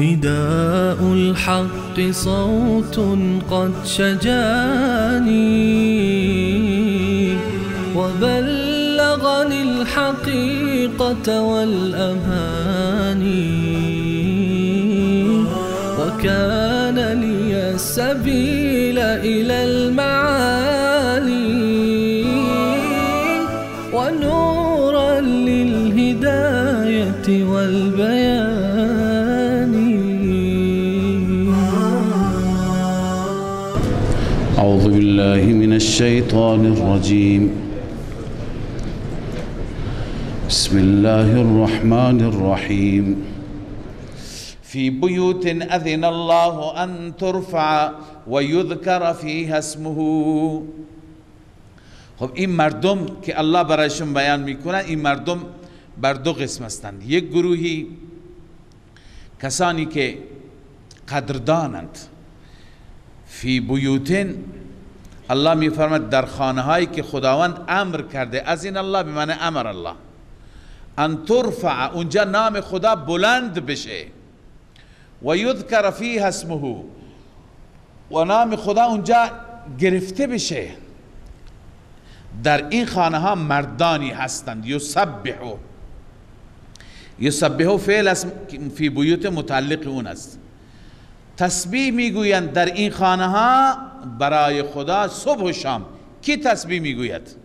نداء الحق صوت قد شجاني وبلغني الحقيقة والأماني وكان لي السبيل إلى المعالي ونورا للهداية والبيان. أعوذ بالله من الشيطان الرجيم. بسم الله الرحمن الرحيم. في بيوت أذن الله أن ترفع ويذكر فيها اسمه. خب این مردم که الله برایشون بیان میکنه، این مردم بر دو قسم هستند. یک گروهی کسانی که قدردانند. فی بیوتن، الله میفرماید در خانه هایی که خداوند امر کرده، از این الله بمعنی امر الله، ان ترفع، اونجا نام خدا بلند بشه، و یذکر فیها اسمه، و نام خدا اونجا گرفته بشه. در این خانه ها مردانی هستند. یسبحو فعل اسم فی بیوت متعلق اون است. تسبیح میگویند در این خانه ها برای خدا صبح و شام. کی تسبیح میگوید؟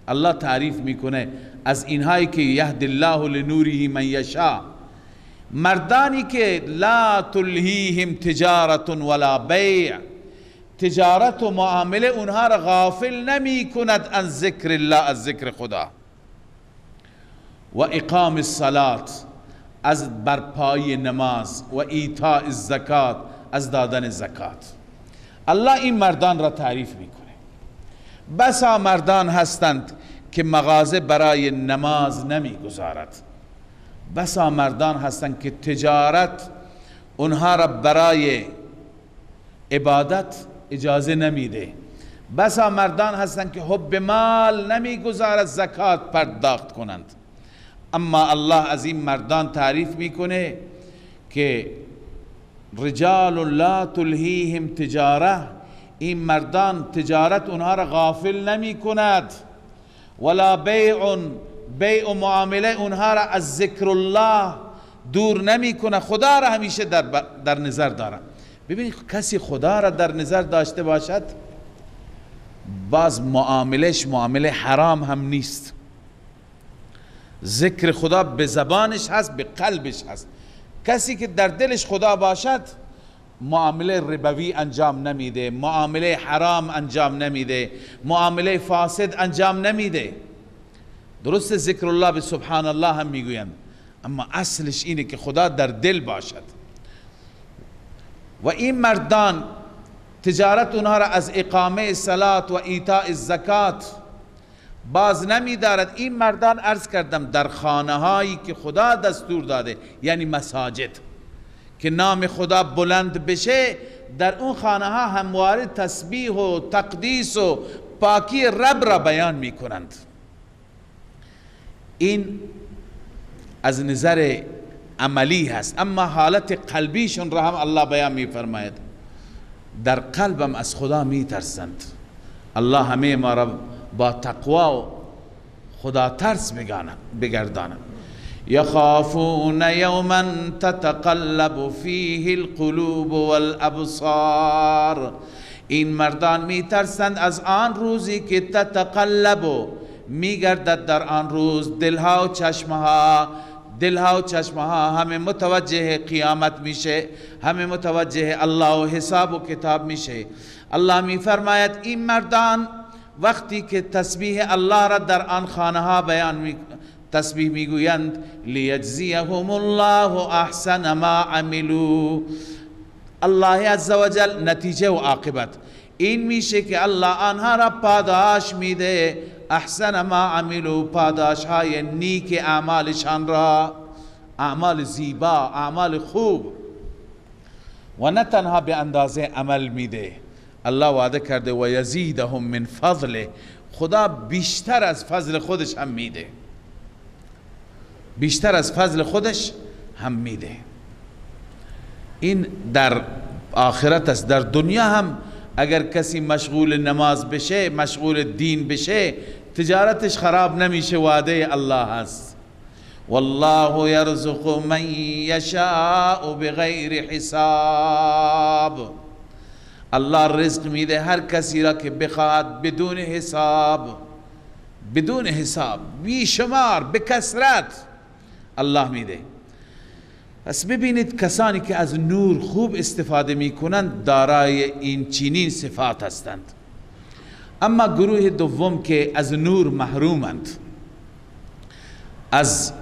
الله تعریف میکنه از اینهایی که یهد الله لنوره من یشاء، مردانی که لا تلهیهم تجارت ولا بیع، تجارت و معامله اونها را غافل نمی کند از ذکر الله، از ذکر خدا، و اقام الصلات، از برپای نماز، و ایتاء الزکات، از دادن زکات. الله این مردان را تعریف میکنه. بسا مردان هستند که مغازه برای نماز نمیگذارد، بسا مردان هستند که تجارت اونها را برای عبادت اجازه نمیده، بسا مردان هستند که حب مال نمیگذارد زکات پرداخت کنند. اما الله از این مردان تعریف میکنه که رجال لا تلهیهم تجاره، این مردان تجارت اونها را غافل نمی کند، ولا بیع و معامله اونها را از ذکر الله دور نمی کنه، خدا را همیشه در نظر داره. ببینید کسی خدا را در نظر داشته باشد، باز معاملش معامله حرام هم نیست. ذکر خدا به زبانش هست، به قلبش هست. کسی که در دلش خدا باشد معامله ربوی انجام نمیده، معامله حرام انجام نمیده، معامله فاسد انجام نمیده. درست ذکر الله به سبحان الله هم میگویند، اما اصلش اینه که خدا در دل باشد. و این مردان تجارت اونها را از اقامه صلات و ایتاء الزکات باز نمی دارد. این مردان عرض کردم در خانه هایی که خدا دستور داده، یعنی مساجد که نام خدا بلند بشه، در اون خانه ها همواره تسبیح و تقدیس و پاکی رب را بیان می کنند. این از نظر عملی هست، اما حالت قلبیشون را هم الله بیان می فرماید. در قلبم از خدا می ترسند. الله همه ما را با تقوا و خدا ترس بگردانم. یخافون یوما تتقلب فیه القلوب والابصار، این مردان می ترسند از آن روزی که تتقلب، می گردد در آن روز دلها و چشمها، دلها و چشمها همه متوجه قیامت میشه، همه متوجه الله و حساب و کتاب میشه. الله می فرماید این مردان وقتی که تسبیح الله را در آن خانه ها بیان تسبیح میگویند لیجزیهم الله احسن ما عملوا. الله عزوجل نتیجه و عاقبت این میشه که الله آنها را پاداش میده، احسن ما عملوا، پاداش های نیک اعمالشان را، اعمال زیبا، اعمال خوب، و نه تنها به اندازه عمل میده. الله وعده کرده و یزیدهم من فضله، خدا بیشتر از فضل خودش هم میده، بیشتر از فضل خودش هم میده. این در آخرت است. در دنیا هم اگر کسی مشغول نماز بشه، مشغول دین بشه، تجارتش خراب نمیشه، وعده الله هست. والله یرزق من یشاء بغیر حساب. الله رزق میده هر کسی را که بخواهد بدون حساب، بدون حساب، بی شمار، به کثرت الله میده. پس ببینید کسانی که از نور خوب استفاده میکنند دارای این چنین صفات هستند. اما گروه دوم که از نور محرومند، از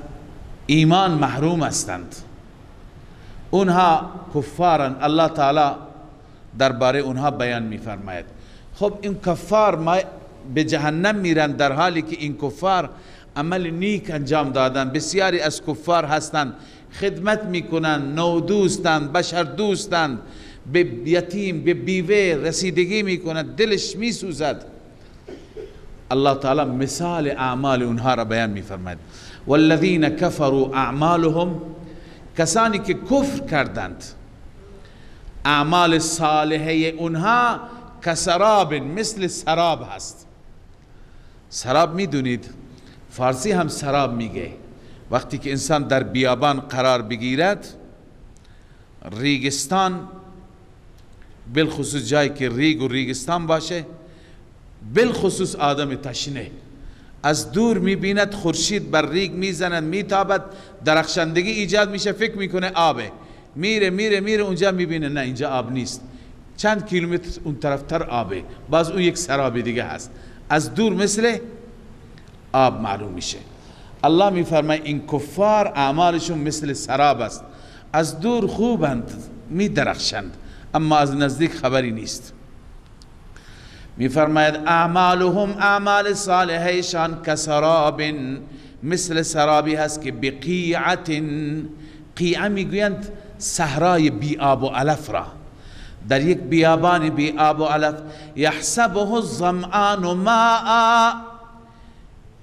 ایمان محروم هستند، اونها کفارن. الله تعالی درباره اونها بیان میفرماید. خب این کفار به جهنم میرن در حالی که این کفار عمل نیک انجام دادن. بسیاری از کفار هستند خدمت میکنن، نو دوستند، بشر دوستند، به یتیم، به بیوه رسیدگی میکنن، دلش میسوزد. الله تعالی مثال اعمال اونها را بیان میفرماید. والذین کفروا اعمالهم، کسانی که کفر کردند اعمال صالحه اونها کسراب، مثل سراب هست. سراب میدونید فارسی هم سراب میگه. وقتی که انسان در بیابان قرار بگیرد، ریگستان، بالخصوص جایی که ریگ و ریگستان باشه، بالخصوص آدم تشنه از دور میبیند خورشید بر ریگ میزند، میتابد، درخشندگی ایجاد میشه، فکر میکنه آبه، میره میره میره اونجا میبینه نه اینجا آب نیست، چند کیلومتر اون طرفتر آبه، باز اون یک سراب دیگه هست، از دور مثل آب معلوم میشه. الله میفرماید این کفار اعمالشون مثل سراب است، از دور خوبند، میدرخشند، اما از نزدیک خبری نیست. میفرماید اعمالهم، اعمال صالحهشان کسراب، مثل سرابی هست که بقیعت، قیعه میگویند صحرای بی آب و علف را، در یک بیابان بی آب و علف، یحسبه الظمآن ماء،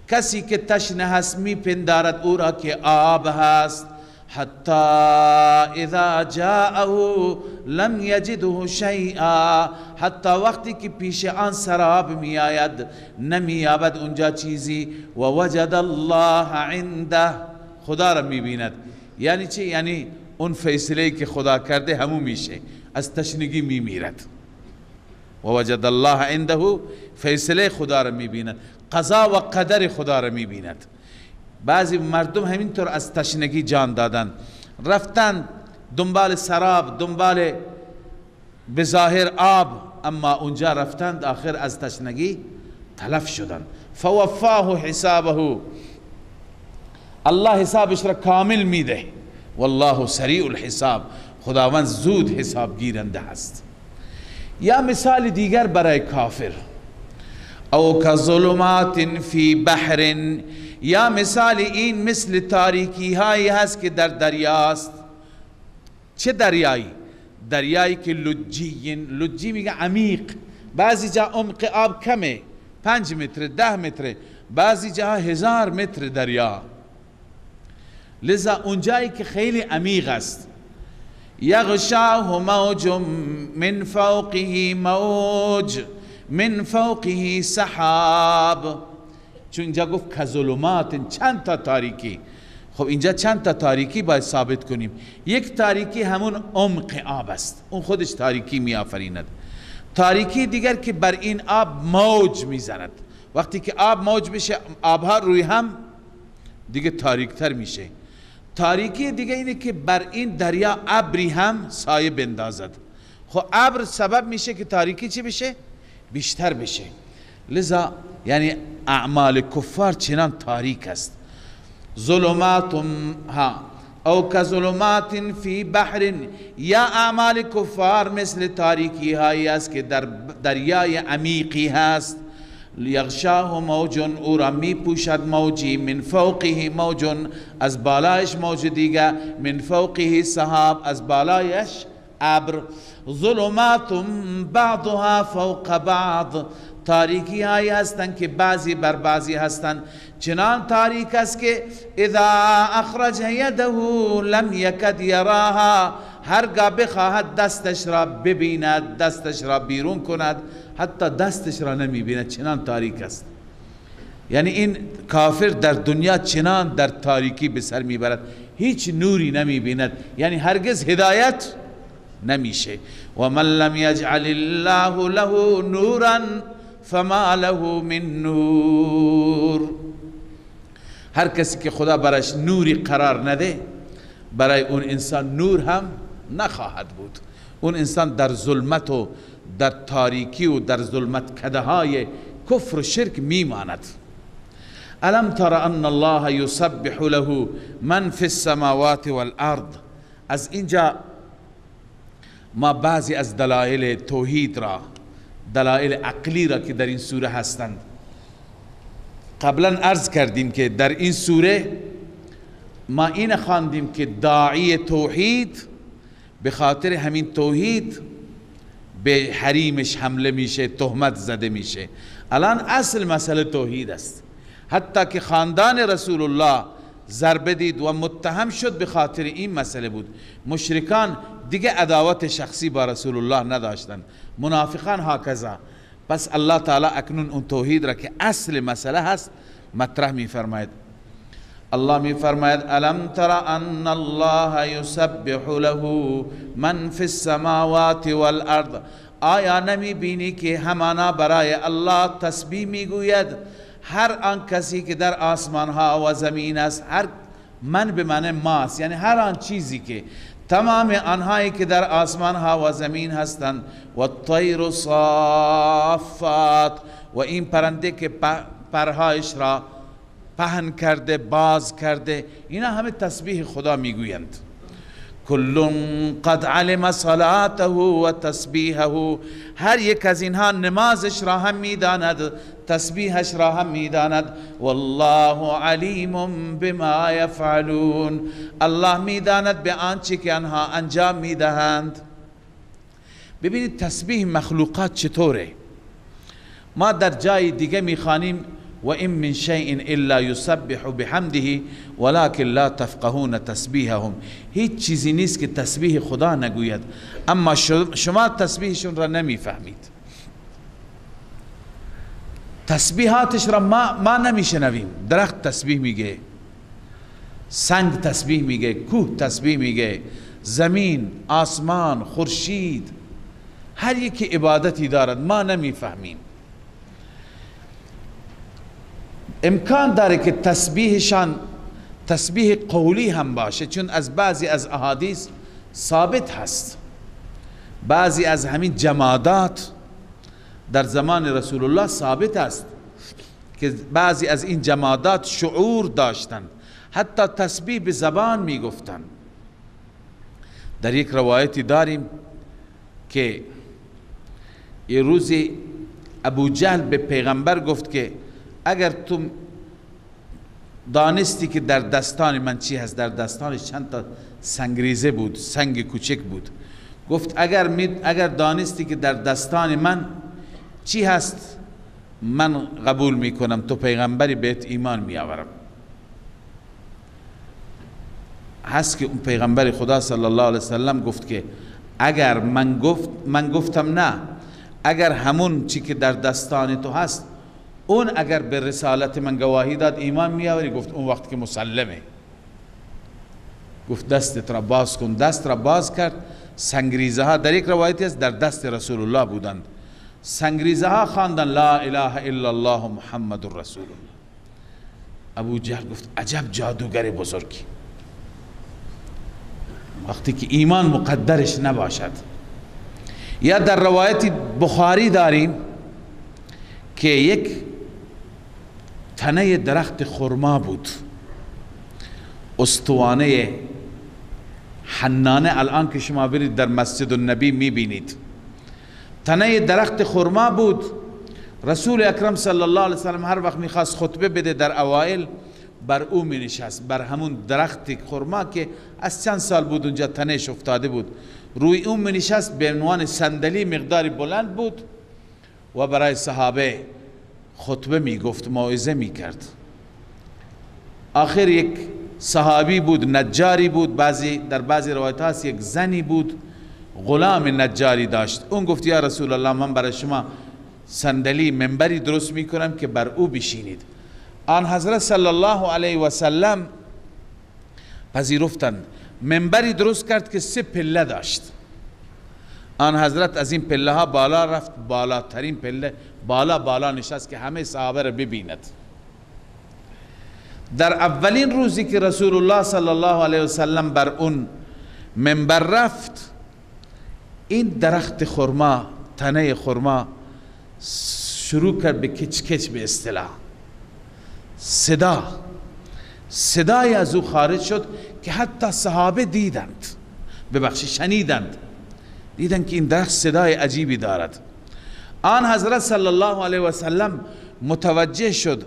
کسی که تشنه هست میپندارد او را که آب هست، حتی اذا جاءه لم یجده شیئا، حتی وقتی که پیش آن سراب می آید نمییابد اونجا چیزی، و وجد الله عنده، خدا را میبیند. یعنی چی؟ یعنی اون فیصله که خدا کرده همون میشه، از تشنگی میمیرد. و وجد الله عنده، فیصله خدا را میبیند، قضا و قدر خدا را میبیند. بعضی مردم همینطور از تشنگی جان دادن، رفتن دنبال سراب، دنبال بظاهر آب، اما اونجا رفتند آخر از تشنگی تلف شدن. فوفاه حسابه، الله حسابش را کامل میده. والله سریع الحساب، خداوند زود حساب گیرنده است. یا مثال دیگر برای کافر، او کظلمات فی بحر، یا مثال این مثل تاریکی هایی هست که در دریاست. چه دریایی؟ دریایی که لجی، لجی میگه عمیق، بعضی جا عمق آب کمه، 5 متر 10 متر، بعضی جا 1000 متر دریا، لذا اونجایی که خیلی عمیق است. یغشاه موج من فوقه موج من فوقه سحاب، چون اینجا گفت کظلمات، چند تا تاریکی. خب اینجا چند تا تاریکی باید ثابت کنیم. یک تاریکی همون عمق آب است، اون خودش تاریکی می آفریند. تاریکی دیگر که بر این آب موج می زند، وقتی که آب موج بشه آبها روی هم دیگه تاریک تر میشه. تاریکی دیگه اینه که بر این دریا ابری هم سایه بندازد. خب ابر سبب میشه که تاریکی چی بشه؟ بیشتر بشه. لذا یعنی اعمال کفار چنان تاریک است. ظلمات او كظلمات في بحر، یا اعمال کفار مثل تاریکی هایی است که در دریای عمیقی هست. یغشاه موج، او را می پوشد موجی، من فوقه موج، از بالایش موج دیگه، من فوقه سحاب، از بالایش ابر. ظلمات بعضها فوق بعض، تاریکی هایی هستند که بعضی بر بعضی هستند. چنان تاریک است که اذا اخرج یده لم یکد یراها، هرگاه بخواهد دستش را ببیند، دستش را بیرون کند، حتی دستش را نمی بیند، چنان تاریک است. یعنی این کافر در دنیا چنان در تاریکی به سر میبرد، هیچ نوری نمی بیند، یعنی هرگز هدایت نمیشه. و من لم یجعل الله له نورا فما له من نور، هر کسی که خدا برش نوری قرار نده، برای اون انسان نور هم نخواهد بود. اون انسان در ظلمت و در تاریکی و در ظلمت کده های کفر و شرک میماند. الم تر ان الله یسبح له من فی السماوات والارض. از اینجا ما بعضی از دلایل توحید را، دلایل عقلی را که در این سوره هستند، قبلا عرض کردیم که در این سوره ما این خواندیم که داعی توحید به خاطر همین توحید به حریمش حمله میشه، تهمت زده میشه. الان اصل مسئله توحید است. حتی که خاندان رسول الله ضربه دید و متهم شد به خاطر این مسئله بود. مشرکان دیگه عداوت شخصی با رسول الله نداشتند، منافقان هاکذا. پس الله تعالی اکنون اون توحید را که اصل مسئله هست مطرح می فرماید. الله می فرماید الم تر ان الله یسبح له من فی السماوات والارض. آیا نمی بینی که همانا برای الله تسبیح می گوید هر آن کسی که در آسمان ها و زمین است. هر من به معنی ماست، یعنی هر آن چیزی که تمام آنهایی که در آسمان ها و زمین هستند. و الطیر صافات، و این پرنده که پرهایش را پهن کرده، باز کرده، اینا همه تسبیح خدا میگویند. کل قد علم صلاته و تسبیحه، هر یک از اینها نمازش را هم میداند، تسبیحش را هم میداند. والله علیم بما یفعلون، الله میداند به آنچه که آنها انجام میدهند. ببینید تسبیح مخلوقات چطوره. ما در جای دیگه میخوانیم و این من شیء الا یسبح بحمده ولکن لا تفقهون تسبیحهم. هیچ چیزی نیست که تسبیح خدا نگوید، اما شما تسبیحشون را نمیفهمید. تسبیحاتش را ما نمیشنویم. درخت تسبیح میگه، سنگ تسبیح میگه، کوه تسبیح میگه، زمین، آسمان، خورشید، هر یکی عبادتی دارد، ما نمیفهمیم. امکان داره که تسبیحشان تسبیح قولی هم باشه، چون از بعضی از احادیث ثابت هست. بعضی از همین جمادات در زمان رسول الله ثابت است که بعضی از این جمادات شعور داشتند، حتی تسبیح به زبان می گفتند. در یک روایتی داریم که یه روزی ابو جهل به پیغمبر گفت که اگر تو دانستی که در دستان من چی هست، در دستانش چند تا سنگریزه بود، سنگ کوچک بود، گفت اگر دانستی که در دستان من چی هست من قبول میکنم، تو پیغمبری بهت ایمان میآورم. هست که اون پیغمبر خدا صلی الله علیه وسلم گفت که اگر من گفتم نه، اگر همون چی که در دستان تو هست اون اگر به رسالت من گواهی داد ایمان میآوری. گفت اون وقت که مسلمه. گفت دستت را باز کن. دست را باز کرد. سنگریزه ها در یک روایتی است در دست رسول الله بودند. سنگریزه ها خواندن لا اله الا الله محمد رسول الله. ابو جهل گفت عجب جادوگر بزرگی، وقتی که ایمان مقدرش نباشد. یا در روایت بخاری داریم که یک تنه درخت خرما بود، استوانه حنانه الان که شما برید در مسجد النبی میبینید، تنه درخت خرما بود. رسول اکرم صلی الله علیه وسلم هر وقت میخواست خطبه بده در اوائل بر او می نشست، بر همون درخت خرما که از چند سال بود اونجا تنهش افتاده بود، روی اون می نشست، به عنوان صندلی مقداری بلند بود و برای صحابه خطبه می گفت، موعظه می کرد. آخر یک صحابی بود، نجاری بود، در بعضی روایت هست یک زنی بود غلام نجاری داشت. اون گفت یا رسول الله من برای شما صندلی منبری درست می کنم که بر او بشینید. آن حضرت صلی الله علیه و سلم پذیرفتند. منبری درست کرد که 3 پله داشت. آن حضرت از این پله ها بالا رفت، بالاترین پله بالا نشست که همه صحابه را ببیند. در اولین روزی که رسول الله صلی الله علیه و سلم بر اون منبر رفت، این درخت خرما، تنه خرما شروع کرد به کچ کچ، به اصطلاح صدای از او خارج شد که حتی صحابه شنیدند که این درخت صدای عجیبی دارد. آن حضرت صلی الله علیه و سلم متوجه شد،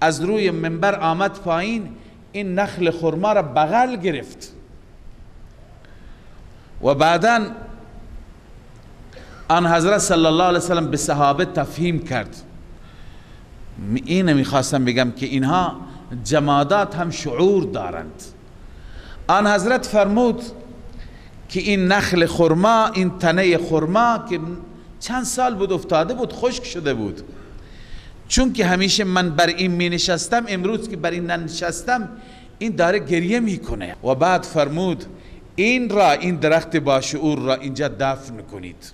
از روی منبر آمد پایین، این نخل خرما را بغل گرفت و بعداً آن حضرت صلی الله علیه و سلم به صحابه تفهیم کرد. اینه میخواستم بگم که اینها جمادات هم شعور دارند. آن حضرت فرمود که این نخل خرما، این تنه خرما که چند سال بود افتاده بود، خشک شده بود، چون که همیشه من بر این می نشستم، امروز که بر این ننشستم این داره گریه میکنه. و بعد فرمود این درخت باشعور را اینجا دفن کنید.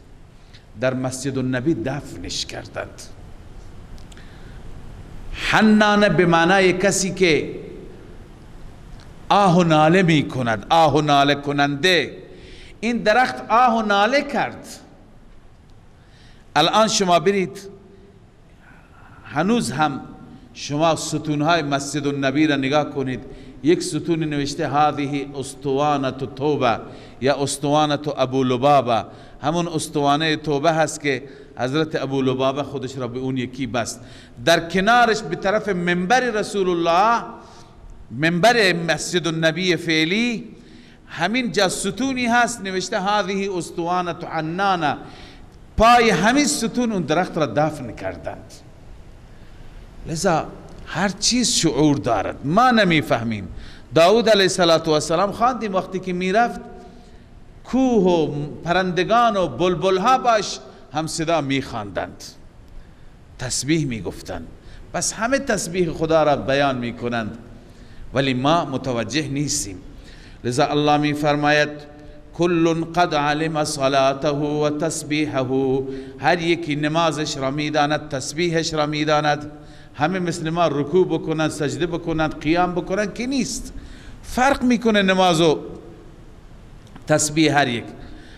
در مسجد النبی دفنش کردند. حنانه به معنای کسی که آه و ناله می کند، آه و ناله کننده. این درخت آه و ناله کرد. الان شما برید، هنوز هم شما ستونهای مسجد النبی را نگاه کنید، یک ستون نوشته هذه اسطوانه توبه یا اسطوانه ابو لبابه، همون اسطوانه توبه هست که حضرت ابو لبابه خودش را به اون یکی بست. در کنارش به طرف منبر رسول الله، منبر مسجد النبی فعلی، همین جا ستونی هست نوشته هذه اسطوانه حنانه. پای همین ستون اون درخت را دفن کردند. لذا هر چیز شعور دارد، ما نمیفهمیم. داود علیه السلام خواندیم وقتی که میرفت، کوه و پرندگان و بلبل ها باش هم صدا میخواندند، تسبیح میگفتند. بس همه تسبیح خدا را بیان میکنند ولی ما متوجه نیستیم. لذا الله میفرماید کل قد علم صلاته و تسبیحه، هر یکی نمازش را میداند، تسبیحش را میداند. همه مثل ما رکوع بکنند، سجده بکنند، قیام بکنند که نیست. فرق میکنه نماز و تسبیح هر یک.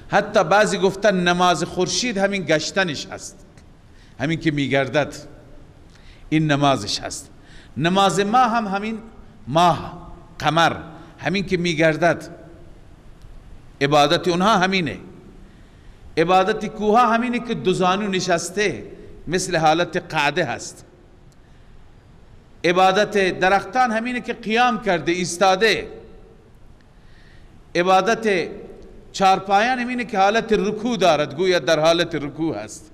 حتی بعضی گفتن نماز خورشید همین گشتنش هست، همین که میگردد این نمازش هست. نماز ماه هم همین ماه، قمر، همین که میگردد. عبادت اونها همینه. عبادت کوها همینه که دوزانو نشسته مثل حالت قعده هست. عبادت درختان همینه که قیام کرده، ایستاده. عبادت چارپایان همینه که حالت رکوع دارد، گویا در حالت رکوع هست.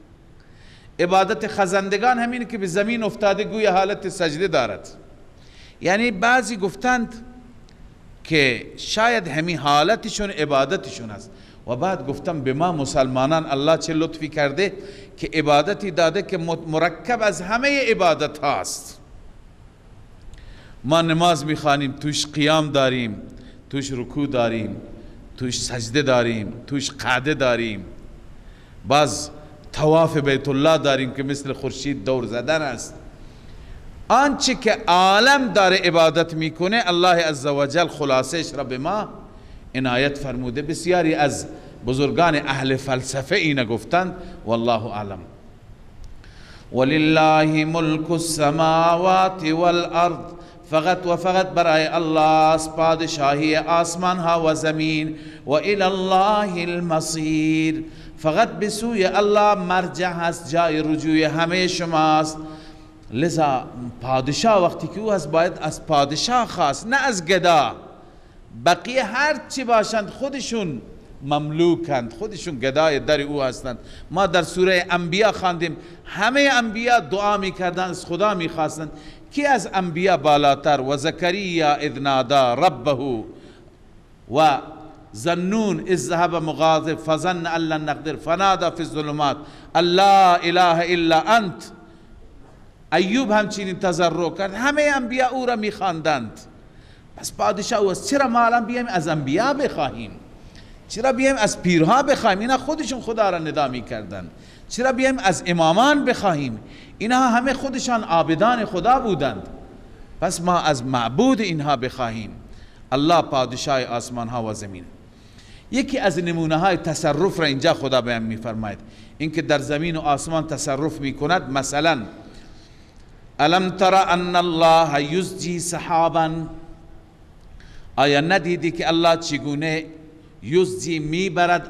عبادت خزندگان همینه که به زمین افتاده، گویا حالت سجده دارد. یعنی بعضی گفتند که شاید همین حالتشون عبادتشون است. و بعد گفتم به ما مسلمانان الله چه لطفی کرده که عبادتی داده که مرکب از همه عبادت هاست. ما نماز میخوانیم، توش قیام داریم، توش رکوع داریم، توش سجده داریم، توش قعده داریم، باز طواف بیت الله داریم که مثل خورشید دور زدن است. آنچه که عالم داره عبادت میکنه الله عزوجل خلاصش را به ما عنایت فرموده. بسیاری از بزرگان اهل فلسفه اینه گفتند، والله اعلم. ولله ملک السماوات والارض فقط و فقط برای الله است پادشاهی آسمان ها و زمین، و الی الله المصیر، فقط به سوی الله مرجع هست، جای رجوع همه شماست. لذا پادشاه وقتی که او هست باید از پادشاه خواست، نه از گدا. بقیه هر چی باشند خودشون مملوکند، خودشون گدای در او هستند. ما در سوره انبیاء خواندیم همه انبیاء دعا میکردند، از خدا میخواستند. کی از انبیاء بالاتر؟ و زکریا اذ نادا ربه و ظنون اذ ذهب مغاضب فظن ان لن نقدر فنادى في الظلمات لا اله الا انت. ایوب همچنین تضرع کرد، همه انبیاء او را میخواندند. پس پادشاه او است. چرا ما الان بیایم از انبیاء بخواهیم؟ چرا بیایم از پیرها بخواهیم؟ اینا خودشون خدا را ندا میکردند. چرا بیایم از امامان بخواهیم؟ اینها همه خودشان عابدان خدا بودند. پس ما از معبود اینها بخواهیم. الله پادشاه آسمان ها و زمین. یکی از نمونه های تصرف را اینجا خدا بیان میفرماید، اینکه در زمین و آسمان تصرف میکند. مثلا الم تر ان الله یزجی سحابا، آیا ندیدی که الله چگونه یزجی میبرد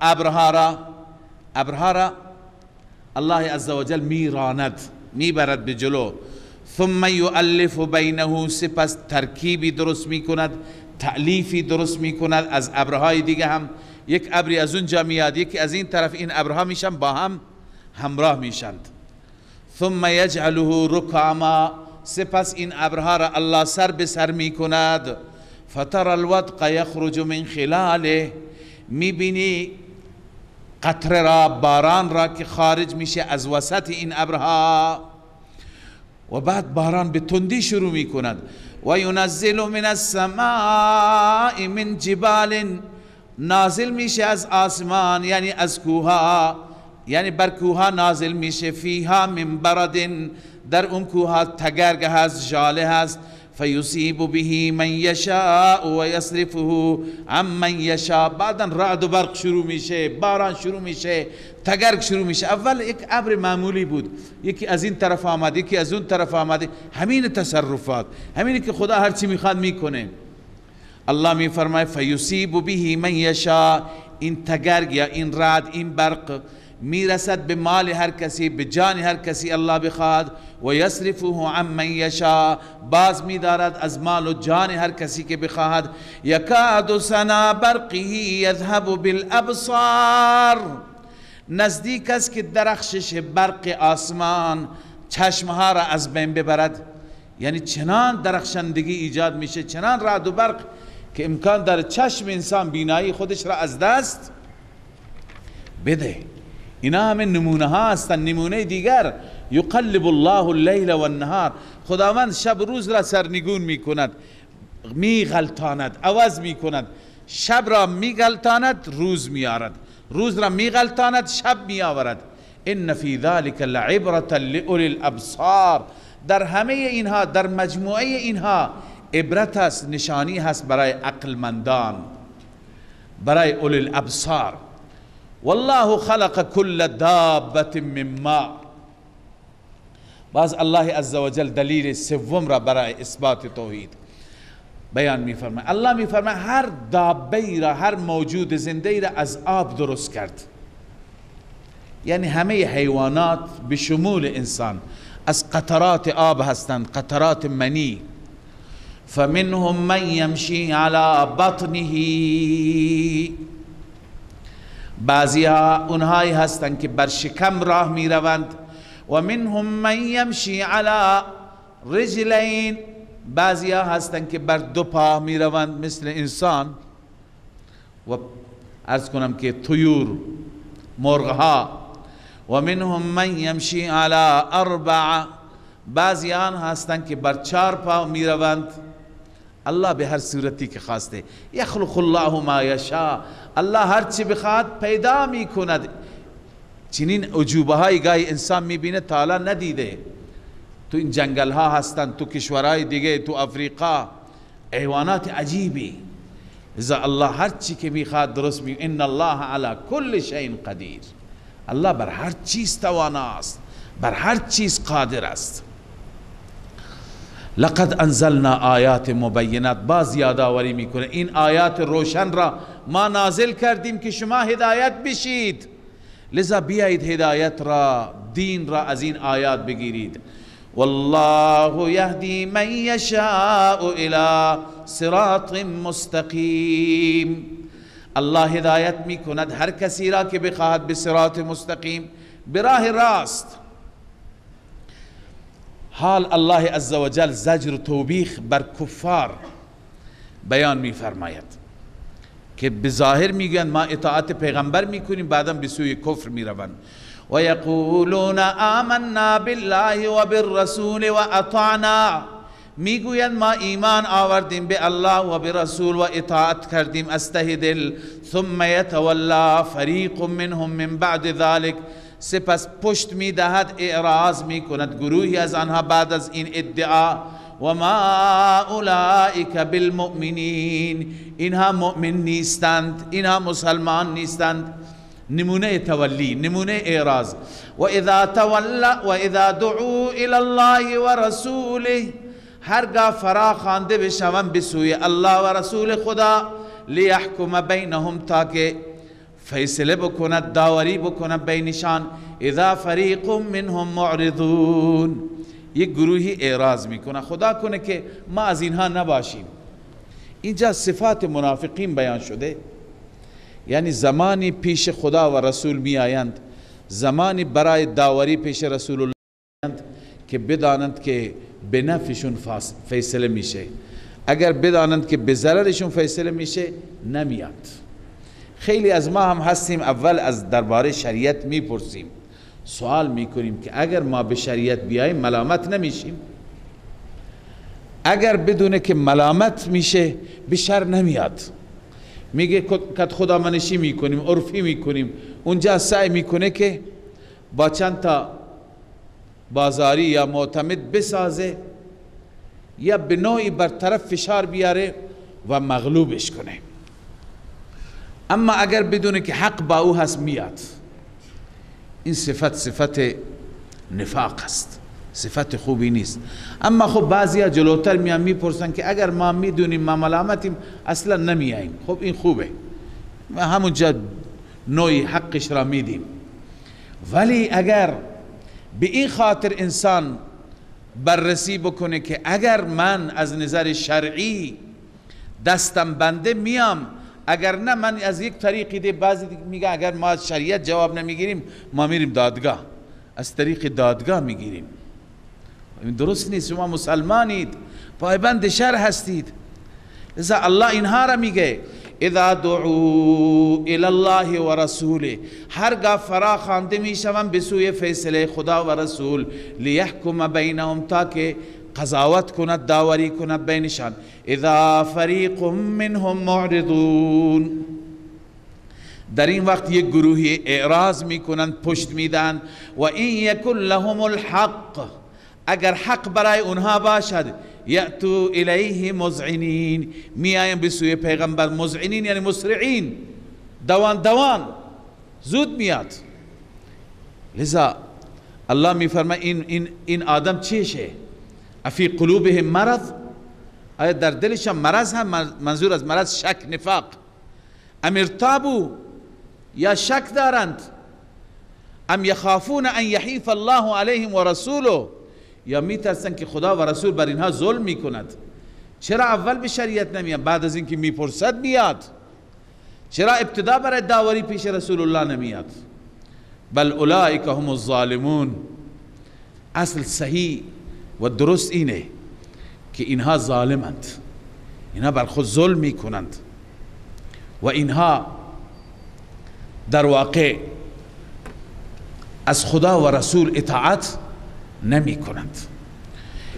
ابرها را الله عزوجل میراند، میبرد به جلو. ثم یؤلف بینه، سپس ترکیبی درست میکند، تألیفی درست میکند از ابرهای دیگه. هم یک ابری از اونجا میاد، یکی از این طرف، این ابرها میشن با هم همراه میشند. ثم یجعله رکاما، سپس این ابرها را الله سر به سر میکند. فتر الودق یخرج من خلاله، میبینی قطره را، باران را که خارج میشه از وسط این ابرها. و بعد باران به تندی شروع میکند. و ینزل من السماء من جبال، نازل میشه از آسمان، یعنی از کوها، یعنی بر کوها نازل میشه. فیها من برد، در اون کوها تگرگ هست، ژاله هست. فیصیب به من یشاء و یصرفه عن من یشاء. بعدا رعد و برق شروع میشه، باران شروع میشه، تگرگ شروع میشه. اول یک ابر معمولی بود، یکی از این طرف آمد، یکی از اون طرف آمده. همین تصرفات، همینی که خدا هر چی میخواد میکنه. الله میفرماید فیصیب به من یشاء، این تگرگ یا این رعد، این برق میرسد به مال هر کسی، به جان هر کسی الله بخواد. و یصرفه عن من یشاء، باز میدارد از مال و جان هر کسی که بخواهد. یکاد سنا برقه یذهب بالابصار، نزدیک است که درخشش برق آسمان چشمها را از بین ببرد. یعنی چنان درخشندگی ایجاد میشه، چنان رعد و برق که امکان داره چشم انسان بینایی خودش را از دست بده. اینا همه نمونه ها هستند. نمونه دیگر، یقلب الله اللیل و النهار، خداوند شب روز را سرنگون میکند، میغلطاند، عوض میکند. شب را میغلطاند، روز میارد، روز را میغلطاند، شب میآورد. ان فی ذلک لعبرة لأولی الابصار، در همه اینها، در مجموعه اینها عبرت است، نشانی هست برای عقلمندان، برای اولی الابصار. والله خلق كل دابة من ماء. باز الله عزوجل دلیل سوم را برای اثبات توحید بیان میفرماید. الله میفرماید هر دابه را، هر موجود زنده را از آب درست کرد. یعنی همه حیوانات به شمول انسان از قطرات آب هستند، قطرات منی. فمنهم من یمشی علی بطنه، بعضی ها اونهایی هستند که بر شکم راه می روند. و منهم من یمشی علی رجلین، بعضی ها هستند که بر دو پا می روند مثل انسان. و عرض کنم که طیور، مرغها. و منهم من یمشی علی اربع، بعضی آن هستند که بر چار پا می روند. الله به هر صورتی که خواسته. یخلق الله ما یشاء، الله هر چی بخواد پیدا می کند. چنین عجوبه های گاهی انسان می بینه تا حالا ندیده. تو این جنگل ها هستند، تو کشورهای دیگه، تو افریقا، حیوانات عجیبی. لذا الله هر چی که میخواد درست می. ان الله علی کل شیء قدیر، الله بر هر چیز تواناست، بر هر چیز قادر است. لقد انزلنا آیات مبینات، باز یادآوری میکنه این آیات روشن را ما نازل کردیم که شما هدایت بشید، لذا بیایید هدایت را، دین را از این آیات بگیرید. والله یهدی من یشاء الی صراط مستقیم، الله هدایت میکند هر کسی را که بخواهد به صراط مستقیم، به راه راست. حال الله عزوجل زجر و توبیخ بر کفار بیان میفرماید که بظاهر میگن ما اطاعت پیغمبر میکنیم، بعدا به سوی کفر میروند. و یقولون آمنا بالله و بالرسول و اطعنا، میگویند ما ایمان آوردیم به الله و به رسول و اطاعت کردیم از ته دل. ثم یتولا فریق منهم من بعد ذلك، سپس پشت میدهد، اعراض میکند گروهی از آنها بعد از این ادعا. و ما اولئک بالمؤمنین، اینها مؤمن نیستند، اینها مسلمان نیستند. نمونه تولی، نمونه اعراض. و اذا دعوا الى الله و رسوله، هرگاه فرا خوانده بشوند به سوی الله و رسول خدا، لیحکم بینهم، تاکه فیصله بکند، داوری بکند بینشان. اذا فریق منهم معرضون، یک گروهی اعراض میکنه، خدا کنه که ما از اینها نباشیم. اینجا صفات منافقین بیان شده، یعنی زمانی پیش خدا و رسول می آیند، زمانی برای داوری پیش رسول الله آیند که بدانند که به نفعشون فیصله میشه، اگر بدانند که به ضررشون فیصله میشه نمیاد. خیلی از ما هم هستیم اول از درباره شریعت میپرسیم، سوال میکنیم که اگر ما به شریعت بیاییم ملامت نمیشیم؟ اگر بدونه که ملامت میشه به شر نمیاد. میگه کت خدا منشی میکنیم، عرفی میکنیم، اونجا سعی میکنه که با چند تا بازاری یا معتمد بسازه یا به نوعی برطرف فشار بیاره و مغلوبش کنه. اما اگر بدونه که حق با او هست میاد. این صفت نفاق است، صفت خوبی نیست. اما خب بعضیا جلوتر میان میپرسن که اگر ما میدونیم ما ملامتیم اصلا نمیاییم. خب این خوبه، همونجا نوعی حقش را میدیم. ولی اگر به این خاطر انسان بررسی بکنه که اگر من از نظر شرعی دستم بنده میام، اگر نه من از یک طریقی ده، بعضی میگه اگر ما از شریعت جواب نمیگیریم ما میریم دادگاه، از طریق دادگاه میگیریم. این درست نیست. شما مسلمانید، پایبند شرع هستید. لذا الله اینها را میگه اذا دعوا الى الله و رسوله، هرگاه فرا خوانده میشوند به سوی فیصله خدا و رسول، لیحکم بینهم، تاکه قضاوت کند، داوری کند بینشان. اذا فریق منهم معرضون، در این وقت یک گروهی اعراض میکنند، پشت میدن. و این یکن لهم الحق، اگر حق برای اونها باشد، یأتوا الیه مذعنین، میایم به سوی پیغمبر، مذعنین یعنی مسرعین، دوان زود میاد. لذا الله میفرماید این آدم چیشه؟ افی قلوبهم مرض، آیا در دلشان مرض هم؟ منظور از مرض شک، نفاق. ام ارتابو، یا شک دارند. ام یخافون ان یحیف الله علیهم و رسوله، یا میترسن که خدا و رسول بر اینها ظلم میکند. چرا اول به شریعت نمیاد، بعد از اینکه میپرسد میاد؟ چرا ابتدا برای داوری پیش رسول الله نمیاد؟ بل اولئک هم الظالمون، اصل صحیح و درست اینه که اینها ظالمند، اینها بر خود ظلم میکنند و اینها در واقع از خدا و رسول اطاعت نمی کنند.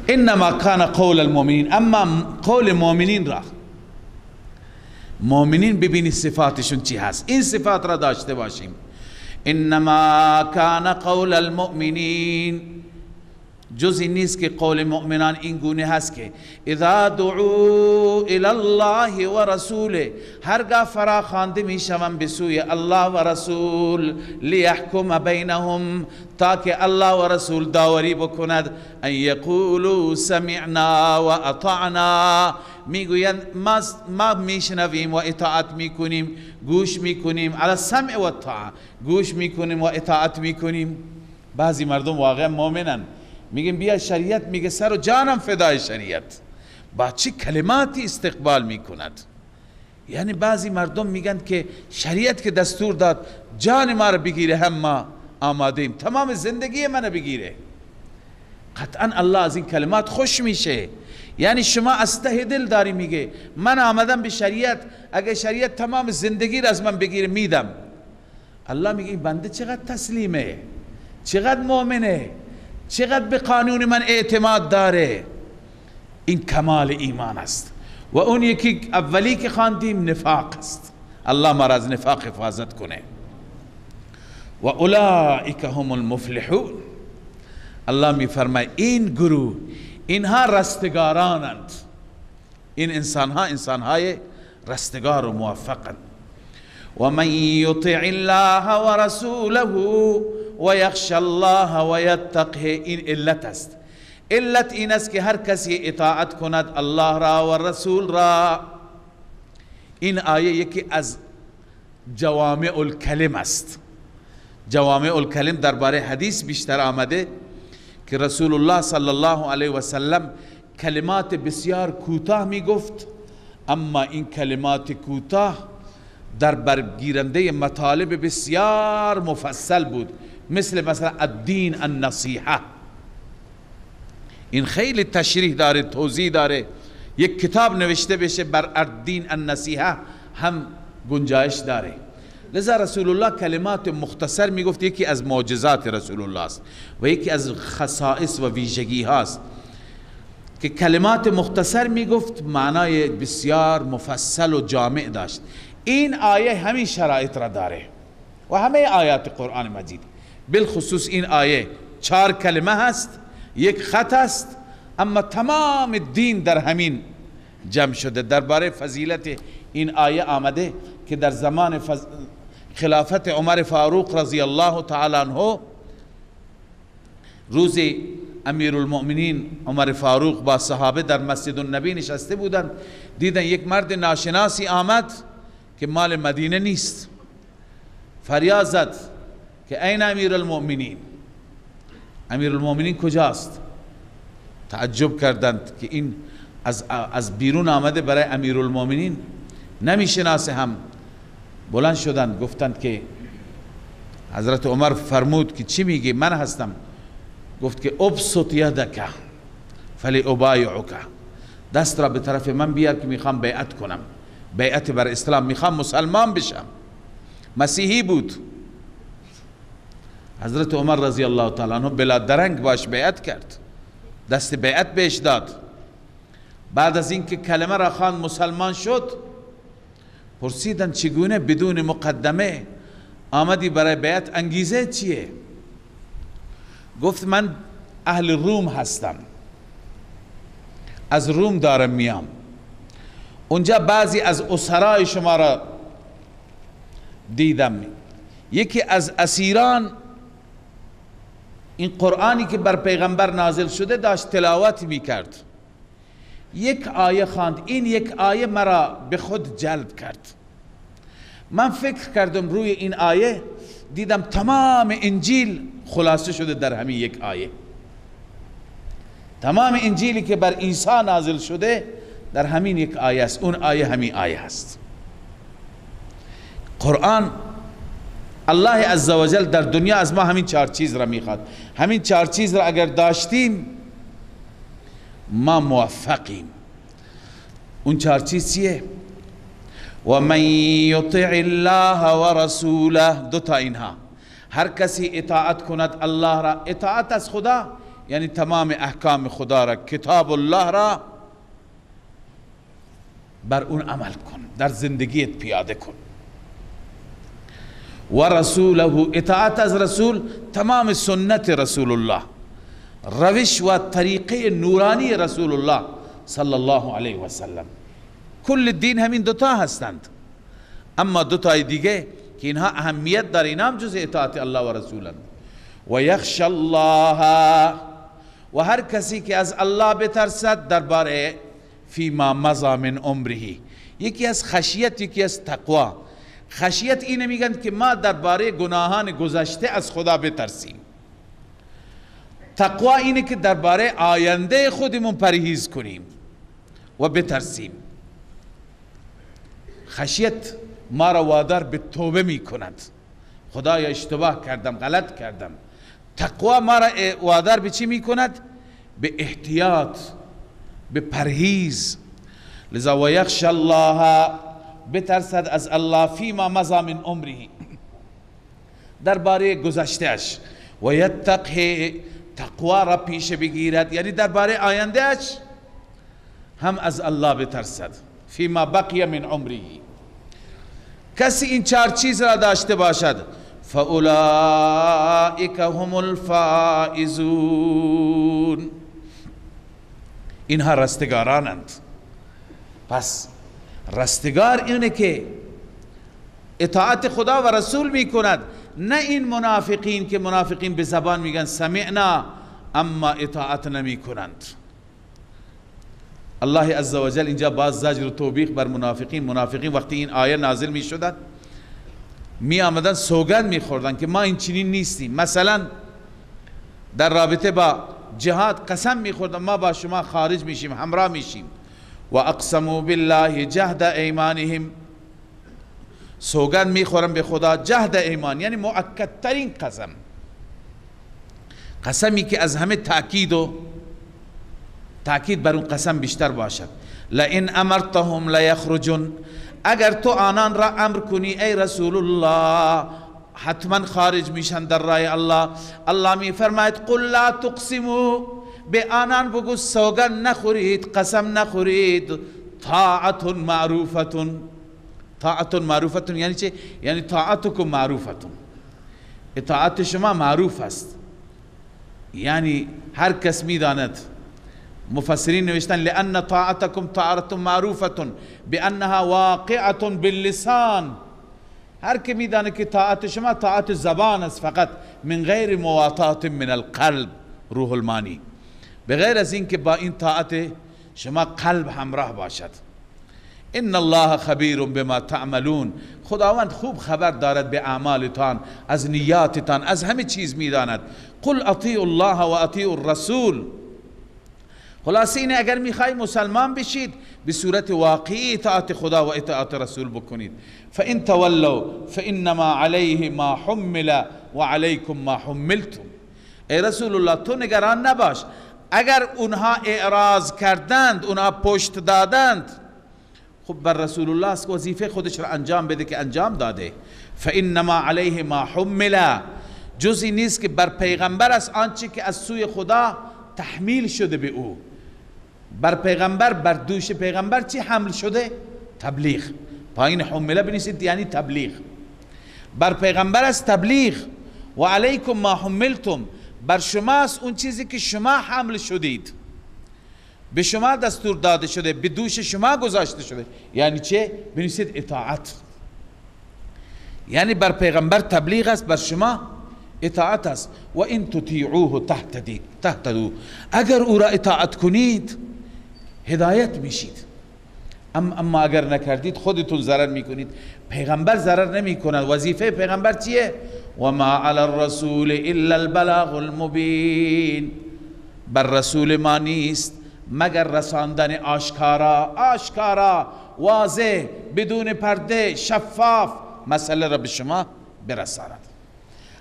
انما کان قول المؤمنین، اما قول مؤمنین را، مؤمنین ببینید صفاتشون چی هست، این صفات را داشته باشیم. انما کان قول المؤمنین، جز این نیست که قول مؤمنان این گونه هست که اذا دعوا الی الله و رسوله، هرگاه فراخوانده می شوند به سوی الله و رسول، لیحکم بینهم، تاکه الله و رسول داوری بکند، ان یقولوا سمعنا و اطعنا، میگویند ما میشنویم و اطاعت میکنیم، گوش میکنیم، علی السمع و الطاعه، گوش میکنیم و اطاعت میکنیم. بعضی مردم واقعا مؤمنن، میگن بیا شریعت، میگه سر و جانم فدای شریعت، با چه کلماتی استقبال میکند. یعنی بعضی مردم میگن که شریعت که دستور داد جان ما رو بگیره، هم ما آماده ایم، تمام زندگی من بگیره. قطعا الله از این کلمات خوش میشه. یعنی شما از ته دل داری میگه من آمدم به شریعت، اگه شریعت تمام زندگی رو از من بگیره میدم. الله میگه این بنده چقدر تسلیمه، چقدر مؤمنه، چقدر به قانون من اعتماد داره. این کمال ایمان است. و اون یکی اولی که خواندیم نفاق است. الله ما را از نفاق حفاظت کنه. و اولئک هم المفلحون. الله می فرماید این گروه، اینها رستگارانند. این انسانهای رستگار و موفقند. و من یطع الله و رسوله و یخشى الله و یتقه، این علت است. علت این است که هر کسی اطاعت کند الله را و رسول را. این آیه یکی از جوامع الکلم است. جوامع الکلم درباره حدیث بیشتر آمده که رسول الله صلی الله علیه و سلم کلمات بسیار کوتاه می گفت، اما این کلمات کوتاه در برگیرنده مطالب بسیار مفصل بود، مثلا الدین النصیحه. این خیلی تشریح داره، توضیح داره. یک کتاب نوشته بشه بر الدین النصیحه هم گنجایش داره. لذا رسول الله کلمات مختصر میگفت. یکی از معجزات رسول الله است و یکی از خصائص و ویژگی هاست که کلمات مختصر میگفت، معنای بسیار مفصل و جامع داشت. این آیه همین شرایط را داره و همه آیات قرآن مجید، بالخصوص این آیه 4 کلمه هست، یک خط است، اما تمام دین در همین جمع شده. درباره فضیلت این آیه آمده که در زمان خلافت عمر فاروق رضی الله تعالی عنه، روزی امیر المؤمنین عمر فاروق با صحابه در مسجد النبی نشسته بودند، دیدن یک مرد ناشناسی آمد که مال مدینه نیست. فریاد زد که این امیر المؤمنین، امیر المؤمنین کجاست؟ تعجب کردند که این از بیرون آمده برای امیر المؤمنین نمیشناسه. هم بلند شدند گفتند که حضرت عمر فرمود که چی میگی؟ من هستم. گفت که ابسط یدک فلابایعک، دست را به طرف من بیار که میخوام بیعت کنم، بیعت بر اسلام، میخوام مسلمان بشم. مسیحی بود. حضرت عمر رضی الله تعالی عنه بلا درنگ باش بیعت کرد، دست بیعت بهش داد. بعد از اینکه کلمه را خواند مسلمان شد، پرسیدن چگونه بدون مقدمه آمدی برای بیعت، انگیزه چیه؟ گفت من اهل روم هستم، از روم دارم میام، اونجا بعضی از اسرای شما را دیدم، یکی از اسیران این قرآنی که بر پیغمبر نازل شده داشت تلاوت میکرد، یک آیه خواند، این یک آیه مرا به خود جلب کرد. من فکر کردم روی این آیه، دیدم تمام انجیل خلاصه شده در همین یک آیه. تمام انجیلی که بر عیسی نازل شده در همین یک آیه است. اون آیه همین آیه است. قرآن الله عزوجل در دنیا از ما همین 4 چیز را میخواد. همین 4 چیز را اگر داشتیم ما موفقیم. اون 4 چیز چیه؟ و من یطع الله و رسوله، 2 تا اینها. هر کسی اطاعت کند الله را، اطاعت از خدا یعنی تمام احکام خدا را، کتاب الله را بر اون عمل کن، در زندگیت پیاده کن. و رسوله، اطاعت از رسول، تمام سنت رسول الله. روش و طریقه نورانی رسول الله صلی الله علیه و سلم. کل دین همین دوتا هستند، اما دوتای دیگه که اینها اهمیت داره، اینا هم جز اطاعت الله و رسولند. و یخشى الله، و هر کسی که از الله بترسد درباره فیما مضی من عمره. یکی از خشیت، یکی از تقوا. خشیت اینه میگن که ما درباره گناهان گذشته از خدا بترسیم. تقوا اینه که درباره آینده خودمون پرهیز کنیم و بترسیم. خشیت ما را وادار به توبه می کند، خدایا اشتباه کردم، غلط کردم. تقوا ما را وادار به چی می کند؟ به احتیاط، به پرهیز. لذا و یخشى الله، بترسد از الله فیما مضی من عمره، درباره گذشتهش. و یتقه، تقوا را پیش بگیرد، یعنی درباره آیندهش هم از الله بترسد. فیما بقی من عمره. کسی این چار چیز را داشته باشد، فاولئک هم الفائزون، اینها رستگارانند. پس رستگار اینه که اطاعت خدا و رسول می کند، نه این منافقین که منافقین به زبان میگن سمعنا اما اطاعت نمی کنند. الله عزوجل اینجا باز زجر و توبیخ بر منافقین. منافقین وقتی این آیه نازل می شدند می آمدن سوگند می خوردن که ما این چنین نیستیم. مثلا در رابطه با جهاد قسم می خوردن ما با شما خارج میشیم، همراه میشیم. و اقسموا بالله جهد ایمانهم، سوگند می خورن به خدا جهد ایمان، یعنی مؤکد ترین قسم، قسمی که از همه تأکید بر اون قسم بیشتر باشد. لئن امرتهم لیخرجن، اگر تو آنان را امر کنی ای رسول الله حتما خارج میشن در راه الله. الله می فرماید قل لا تقسموا، به آنان بگو سوگند نخورید، قسم نخورید. طاعت معروفتون، طاعت معروفتون یعنی چه؟ یعنی طاعتکم معروفتون، اطاعت شما معروف است. یعنی هر کس میداند، مفسرین نوشتن لأن طاعتكم طاعت معروفة بأنها واقعة باللسان، هر که میدانه که طاعت شما طاعت زبان است فقط، من غیر مواطات من القلب. روح المانی، بغیر از این که با این طاعت شما قلب همراه باشد. ان الله خبیر بما تعملون، خداوند خوب خبر دارد به اعمالتان، از نیاتتان، از همه چیز میداند. قل اطیعوا الله و اطیعوا الرسول. خلاصه اینه اگر میخوای مسلمان بشید به صورت واقعی اطاعت خدا و اطاعت رسول بکنید. فان تولوا فانما علیه ما حمل و علیکم ما حملتم. ای رسول الله تو نگران نباش، اگر اونها اعراض کردند، اونها پشت دادند، خب بر رسول الله است وظیفه خودش را انجام بده که انجام داده. فانما علیه ما حمل، جزی نیست که بر پیغمبر است آنچه که از سوی خدا تحمیل شده به او. بر پیغمبر، بر دوش پیغمبر چی حمل شده؟ تبلیغ. پایین حمله بنویسید یعنی تبلیغ. بر پیغمبر است تبلیغ. و علیکم ما حملتم، بر شماست اون چیزی که شما حمل شدید، به شما دستور داده شده، به دوش شما گذاشته شده. یعنی چه؟ بنویسید اطاعت. یعنی بر پیغمبر تبلیغ است، بر شما اطاعت است. و این تطیعوه تهتدوا، اگر او را اطاعت کنید هدایت میشید. اما اگر نکردید خودتون ضرر میکنید. پیغمبر ضرر نمی کند. وظیفه پیغمبر چیه؟ و ما علی الرسول الا البلاغ المبین، بر رسول ما نیست مگر رساندن آشکارا واضح، بدون پرده، شفاف مسئله را به شما برساند.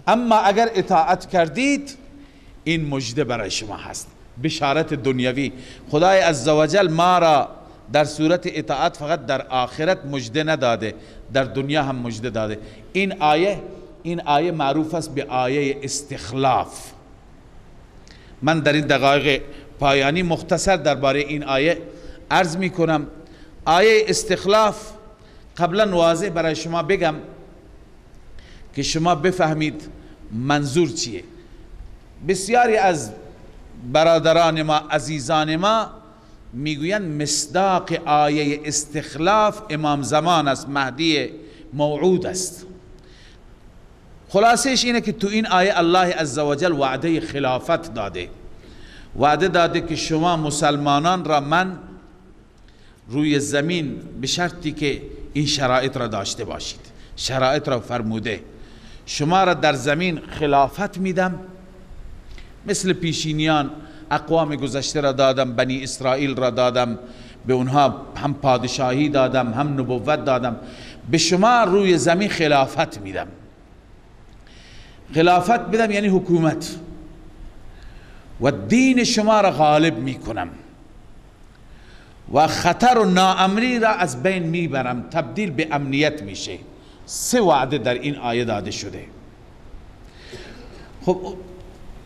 اما اگر اطاعت کردید این مژده برای شما هست، بشارت دنیوی. خدای عزوجل ما را در صورت اطاعت فقط در آخرت مژده نداده، در دنیا هم مژده داده. این آیه معروف است به آیه استخلاف. من در این دقایق پایانی مختصر درباره این آیه عرض می کنم. آیه استخلاف قبلا واضح برای شما بگم که شما بفهمید منظور چیه. بسیاری از برادران ما عزیزان ما میگویند مصداق آیه استخلاف امام زمان است، مهدی موعود است. خلاصش اینه که تو این آیه الله عزوجل وعده خلافت داده، وعده داده که شما مسلمانان را من روی زمین به شرطی که این شرایط را داشته باشید، شرایط را فرموده شما را در زمین خلافت میدم، مثل پیشینیان اقوام گذشته را دادم، بنی اسرائیل را دادم، به اونها هم پادشاهی دادم هم نبوت دادم، به شما روی زمین خلافت میدم. خلافت میدم یعنی حکومت، و دین شما را غالب میکنم و خطر و ناامنی را از بین میبرم، تبدیل به امنیت میشه. 3 وعده در این آیه داده شده. خب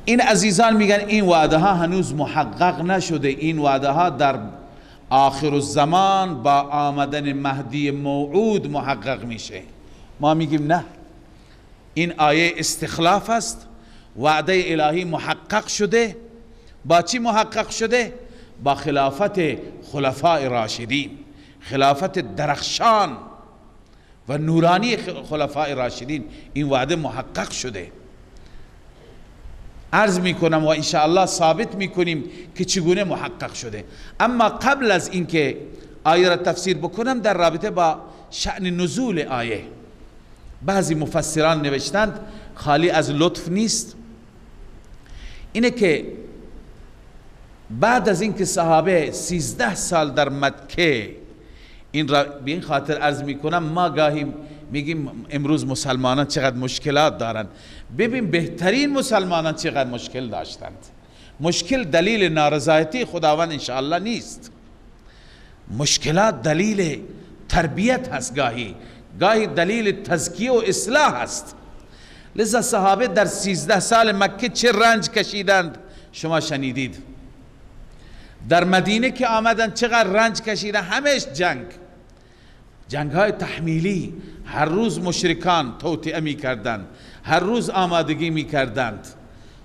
این عزیزان میگن این وعده ها هنوز محقق نشده، این وعده ها در آخر الزمان با آمدن مهدی موعود محقق میشه. ما میگیم نه، این آیه استخلاف است، وعده الهی محقق شده. با چی محقق شده؟ با خلافت خلفاء راشدین، خلافت درخشان و نورانی خلفاء راشدین. این وعده محقق شده. عرض میکنم و انشاءالله ثابت میکنیم که چگونه محقق شده. اما قبل از اینکه آیه را تفسیر بکنم، در رابطه با شأن نزول آیه بعضی مفسران نوشتند، خالی از لطف نیست، اینه که بعد از اینکه صحابه 13 سال در مکه، این را به این خاطر عرض میکنم، ما گاهی میگیم امروز مسلمانان چقدر مشکلات دارن. ببین بهترین مسلمانان چقدر مشکل داشتند. مشکل دلیل نارضایتی خداوند انشاءالله نیست، مشکلات دلیل تربیت هست، گاهی دلیل تزکیه و اصلاح هست. لذا صحابه در 13 سال مکه چه رنج کشیدند شما شنیدید. در مدینه که آمدن چقدر رنج کشیدن، همش جنگ های تحمیلی. هر روز مشرکان توطئه می کردند، هر روز آمادگی می کردند.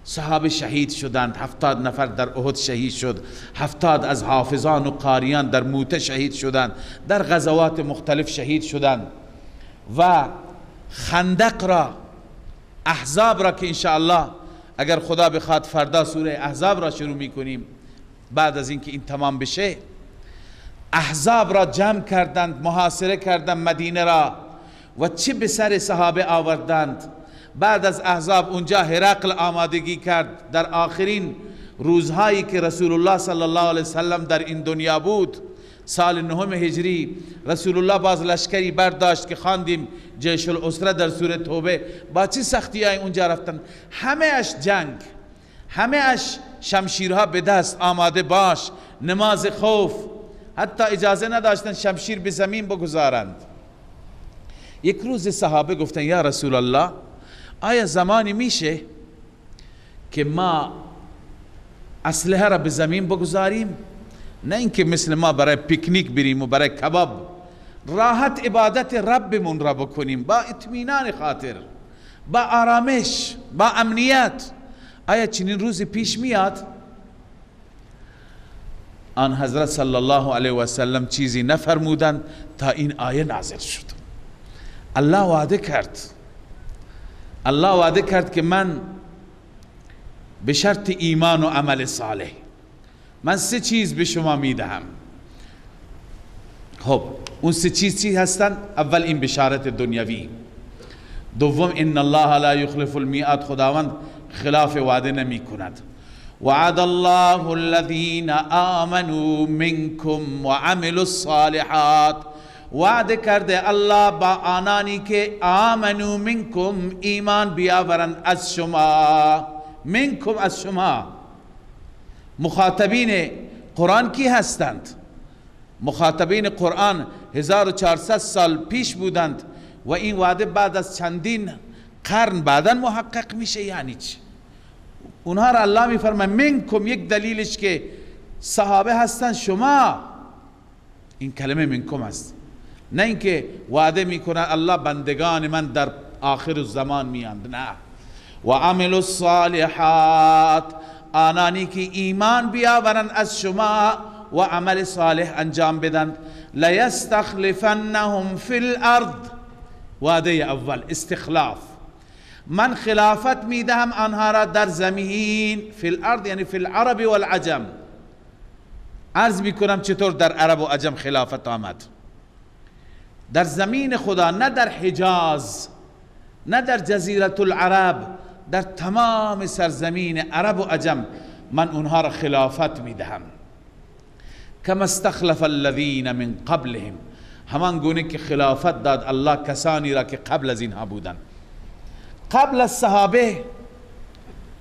صحابه شهید شدند، 70 نفر در احد شهید شد، 70 از حافظان و قاریان در موته شهید شدند، در غزوات مختلف شهید شدند. و خندق را، احزاب را که انشاءالله اگر خدا بخواد فردا سوره احزاب را شروع می کنیم، بعد از اینکه این تمام بشه، احزاب را جمع کردند، محاصره کردند مدینه را و چه به سر صحابه آوردند. بعد از احزاب اونجا هرقل آمادگی کرد. در آخرین روزهایی که رسول الله صلی الله علیه وسلم در این دنیا بود، سال 9 هجری، رسول الله باز لشکری برداشت که خواندیم جیش الاسره در سوره توبه. با چه سختی های اونجا رفتن، همه اش جنگ، همه اش شمشیرها به دست، آماده باش، نماز خوف، حتی اجازه نداشتن شمشیر به زمین بگذارند. یک روز صحابه گفتن یا رسول الله، آیا زمانی میشه که ما اسلحه را به زمین بگذاریم، نه اینکه مثل ما برای پیکنیک بریم و برای کباب، راحت عبادت ربمون را بکنیم با اطمینان خاطر، با آرامش، با امنیت. آیا چنین روزی پیش میاد؟ آن حضرت صلی الله علیه و سلم چیزی نفرمودند تا این آیه نازل شد. الله وعده کرد که من به شرط ایمان و عمل صالح من 3 چیز به شما میدهم. خب اون 3 چیز چی هستن؟ اول این بشارت دنیوی، دوم ان الله لا یخلف المیعاد، خداوند خلاف وعده نمی کند. وعد الله الذین آمنوا منکم وعملوا الصالحات، وعده کرده الله با آنانی که آمنوا منکم، ایمان بیاورند از شما، منکم از شما. مخاطبین قرآن کی هستند؟ مخاطبین قرآن 1400 سال پیش بودند و این وعده بعد از چندین قرن بعدا محقق میشه. یعنی چی؟ اونها را الله میفرماید منکم، یک دلیلش که صحابه هستن شما، این کلمه منکم است، نه اینکه وعده میکنن الله بندگان من در آخر الزمان میاند، نه. و عملوا الصالحات، آنانی که ایمان بیاورند از شما و عمل صالح انجام بدند لیستخلفنهم فی الارض. وعده اول استخلاف، من خلافت میدهم آنها را در زمین، فی الارض یعنی فی العرب والعجم. عرض میکنم چطور در عرب و عجم خلافت آمد. در زمین خدا، نه در حجاز، نه در جزیره العرب، در تمام سرزمین عرب و عجم من اونها را خلافت میدهم. کما استخلف الذین من قبلهم، همان گونه که خلافت داد الله کسانی را که قبل از اینها بودند. قبل از صحابه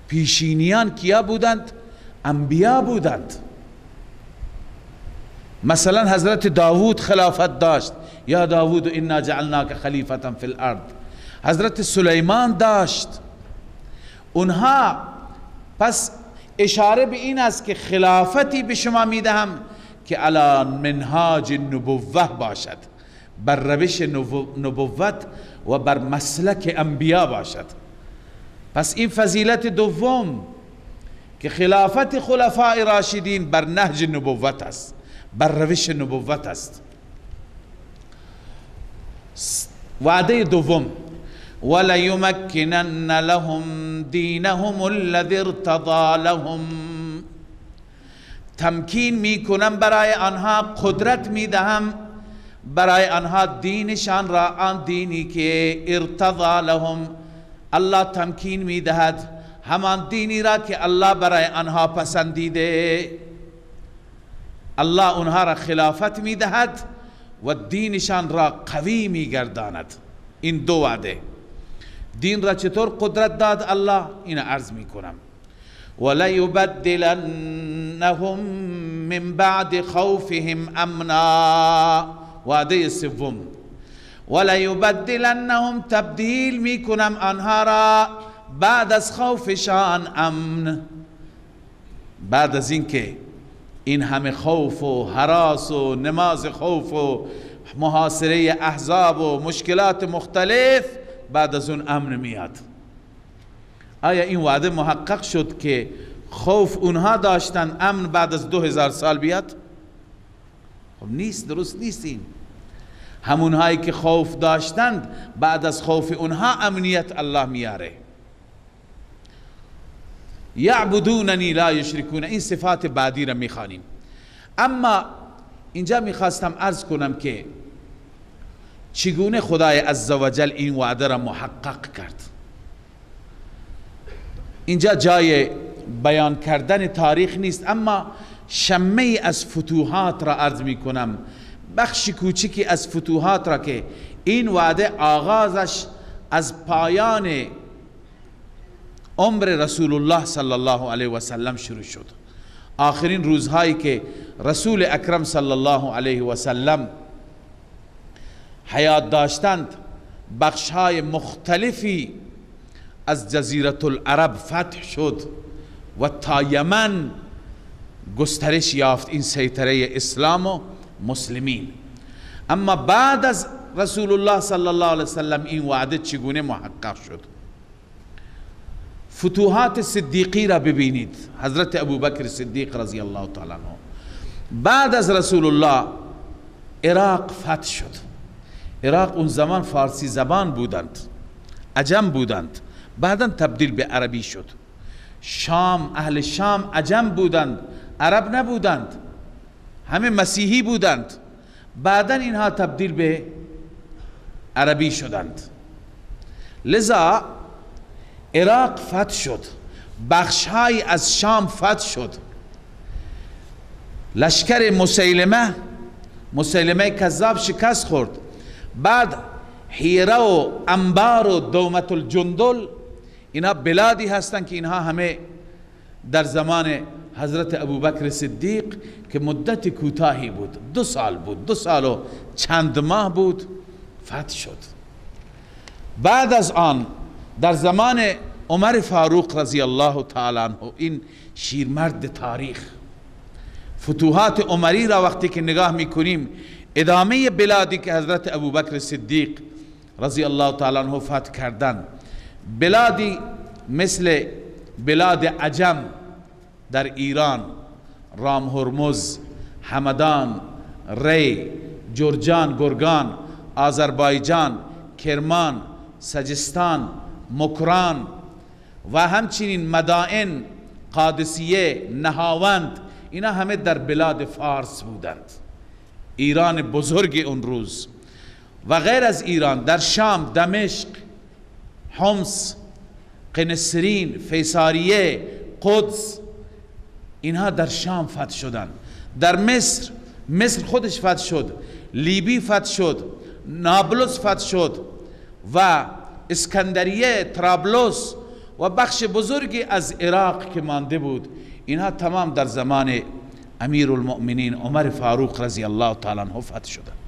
پیشینیان کیا بودند؟ انبیا بودند. مثلا حضرت داوود خلافت داشت، یا داوود انا جعلناک خلیفة فی الارض. حضرت سلیمان داشت. اونها پس اشاره به این است که خلافتی به شما میدهم که علی منهاج نبوه باشد، بر روش نبوت و بر مسلک انبیا باشد. پس این فضیلت دوم که خلافت خلفاء راشدین بر نهج نبوت است، بر روش نبوت است. وعده دوم وَلَيُمَكِّنَنَّ لَهُمْ دِينَهُمُ الَّذِي ارْتَضَى لَهُمْ، تمکین میکنم برای آنها، قدرت میدهم برای آنها دینشان را، آن دینی که ارتضى لهم، الله تمکین میدهد همان دینی را که الله برای آنها پسندیده. الله آنها را خلافت میدهد و دینشان را قوی میگرداند. این دو وعده. دین را چطور قدرت داد الله؟ این عرض میکنم. وَلَيُبَدِّلَنَّهُمْ مِنْ بَعْدِ خَوْفِهِمْ أَمْنًا. وعده سوم وَلَيُبَدِّلَنَّهُمْ، تبدیل میکنم آنها را بعد از خوفشان امن. بعد از اینکه این همه خوف و هراس و نماز خوف و محاصره احزاب و مشکلات مختلف، بعد از اون امن میاد. آیا این وعده محقق شد که خوف اونها داشتن امن بعد از 2000 سال بیاد؟ خب نیست، درست نیست. این همونهایی که خوف داشتند بعد از خوف اونها امنیت الله میاره. یعبدوننی لا یشرکون، این صفات بعدی را میخوانیم. اما اینجا میخواستم عرض کنم که چگونه خدای عزوجل این وعده را محقق کرد. اینجا جای بیان کردن تاریخ نیست، اما شمه از فتوحات را عرض می کنم، بخش کوچکی از فتوحات را که این وعده آغازش از پایان عمر رسول الله صلی الله علیه و سلم شروع شد. آخرین روزهایی که رسول اکرم صلی الله علیه و سلم حیات داشتند، بخشهای مختلفی از جزیره العرب فتح شد و تا یمن گسترش یافت این سیطره اسلام و مسلمین. اما بعد از رسول الله صلی الله علیه وسلم این وعده چگونه محقق شد؟ فتوحات صدیقی را ببینید. حضرت ابوبکر صدیق رضی الله تعالی عنه بعد از رسول الله عراق فتح شد. عراق اون زمان فارسی زبان بودند، عجم بودند، بعدا تبدیل به عربی شد. شام، اهل شام عجم بودند، عرب نبودند، همه مسیحی بودند، بعدا اینها تبدیل به عربی شدند. لذا عراق فتح شد، بخشهایی از شام فتح شد. لشکر مسیلمه کذاب شکست خورد. بعد حیره و انبار و دومت الجندل، اینها بلادی هستند که اینها همه در زمان حضرت ابوبکر صدیق که مدت کوتاهی بود، 2 سال بود، 2 سال و چند ماه بود، فتح شد. بعد از آن در زمان عمر فاروق رضی الله تعالی عنه، این شیرمرد تاریخ، فتوحات عمری را وقتی که نگاه میکنیم، ادامه بلادی که حضرت ابوبکر صدیق رضی الله تعالی عنه فتح کردن، بلادی مثل بلاد عجم در ایران رام هرمز، همدان، ری، جرجان، گرگان، آذربایجان، کرمان، سجستان، مکران و همچنین مدائن، قادسیه، نهاوند، اینا همه در بلاد فارس بودند. ایران بزرگ اون روز. و غیر از ایران در شام، دمشق، حمص، قنسرین، فیساریه، قدس، اینها در شام فتح شدند. در مصر خودش فتح شد، لیبی فتح شد، نابلس فتح شد و اسکندریه، طرابلس و بخش بزرگی از عراق که مانده بود، اینها تمام در زمان امیر المؤمنین عمر فاروق رضی الله تعالی عنه فتح شدند.